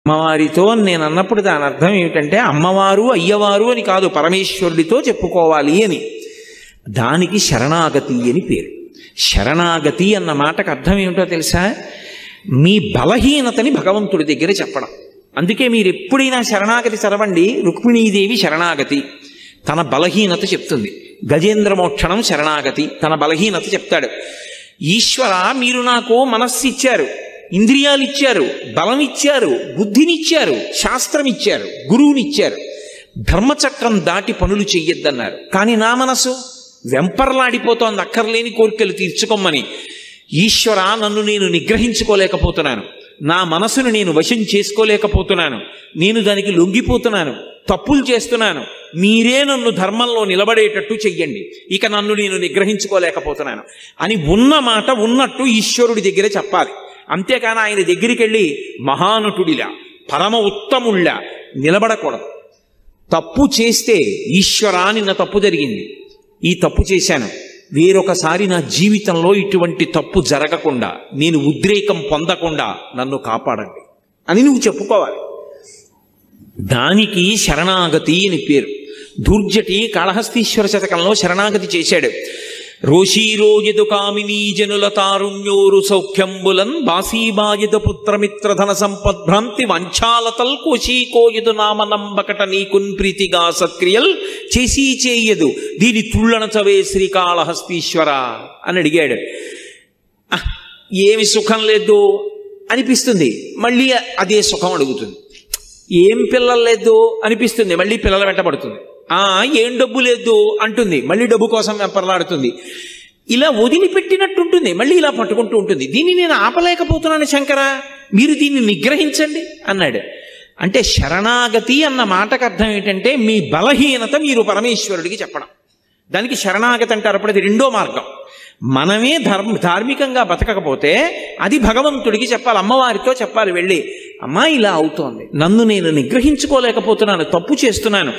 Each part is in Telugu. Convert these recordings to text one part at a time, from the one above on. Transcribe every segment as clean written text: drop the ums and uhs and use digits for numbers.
అమ్మవారితో నేను అన్నప్పుడు దాని అర్థం ఏమిటంటే అమ్మవారు అయ్యవారు అని కాదు, పరమేశ్వరుడితో చెప్పుకోవాలి అని. దానికి శరణాగతి అని పేరు. శరణాగతి అన్న మాటకు అర్థం ఏమిటో తెలుసా? మీ బలహీనతని భగవంతుడి దగ్గర చెప్పడం. అందుకే మీరు ఎప్పుడైనా శరణాగతి చదవండి. రుక్మిణీదేవి శరణాగతి, తన బలహీనత చెప్తుంది. గజేంద్ర మోక్షణం శరణాగతి, తన బలహీనత చెప్తాడు. ఈశ్వర, మీరు నాకు మనస్సు ఇచ్చారు, ఇంద్రియాలు ఇచ్చారు, బలం ఇచ్చారు, బుద్ధినిచ్చారు, శాస్త్రం ఇచ్చారు, గురువునిచ్చారు, ధర్మచక్రం దాటి పనులు చెయ్యొద్దన్నారు. కానీ నా మనసు వెంపర్లాడిపోతోంది అక్కర్లేని కోరికలు తీర్చుకోమని. ఈశ్వర, నన్ను నేను నిగ్రహించుకోలేకపోతున్నాను, నా మనసును నేను వశం చేసుకోలేకపోతున్నాను, నేను దానికి లొంగిపోతున్నాను, తప్పులు చేస్తున్నాను, మీరే నన్ను ధర్మంలో నిలబడేటట్టు చెయ్యండి, ఇక నన్ను నేను నిగ్రహించుకోలేకపోతున్నాను అని ఉన్న మాట ఉన్నట్టు ఈశ్వరుడి దగ్గర చెప్పాలి. అంతేకాని ఆయన దగ్గరికి వెళ్ళి మహానటుడిలా పరమ ఉత్తముళ్ళ నిలబడకూడదు. తప్పు చేస్తే ఈశ్వరా, నిన్న తప్పు జరిగింది, ఈ తప్పు చేశాను, వేరొకసారి నా జీవితంలో ఇటువంటి తప్పు జరగకుండా, నేను ఉద్రేకం పొందకుండా నన్ను కాపాడండి అని నువ్వు చెప్పుకోవాలి. దానికి శరణాగతి అని పేరు. దుర్జటి కాళహస్తీశ్వర శతకంలో శరణాగతి చేశాడు. రోషీరోయదు కామినీ జనుల తారుణ్యోరు సౌఖ్యంబులన్ బాసీబాయద పుత్రమిత్రధన సంపద్భ్రాంతి వంచాలతల్ కోశీకోయదు నామనంబకట నీకున్ ప్రీతిగా సత్క్రియల్ చేసీ చేయదు దీని తుళ్ళనచవే శ్రీకాళహస్తీశ్వర అని అడిగాడు. ఏమి సుఖం లేదు అనిపిస్తుంది, మళ్ళీ అదే సుఖం అడుగుతుంది. ఏం పిల్లలు లేదు అనిపిస్తుంది, మళ్ళీ పిల్లల వెంటబడుతుంది. ఏం డబ్బు లేదు అంటుంది, మళ్ళీ డబ్బు కోసం వెంపర్లాడుతుంది. ఇలా వదిలిపెట్టినట్టుంటుంది, మళ్ళీ ఇలా పట్టుకుంటూ ఉంటుంది. దీన్ని నేను ఆపలేకపోతున్నాను శంకర, మీరు దీన్ని నిగ్రహించండి అన్నాడు. అంటే శరణాగతి అన్న మాటకు అర్థం ఏంటంటే మీ బలహీనత మీరు పరమేశ్వరుడికి చెప్పడం. దానికి శరణాగతి అంటారు. అప్పుడు అది రెండో మార్గం. మనమే ధార్మికంగా బతకకపోతే అది భగవంతుడికి చెప్పాలి, అమ్మవారితో చెప్పాలి. వెళ్ళి అమ్మా ఇలా అవుతోంది, నన్ను నేను నిగ్రహించుకోలేకపోతున్నాను, తప్పు చేస్తున్నాను,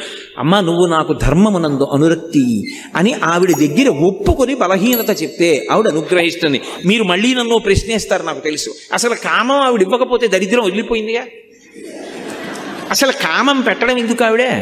అమ్మా నువ్వు నాకు ధర్మమునందు అనురక్తి అని ఆవిడ దగ్గర ఒప్పుకొని బలహీనత చెప్తే ఆవిడ అనుగ్రహిస్తుంది. మీరు మళ్ళీ నన్ను ప్రశ్నిస్తారు నాకు తెలుసు. అసలు కామం ఆవిడ ఇవ్వకపోతే దరిద్రం వదిలిపోయిందిగా. అసలు కామం పెట్టడం ఎందుకు? ఆవిడే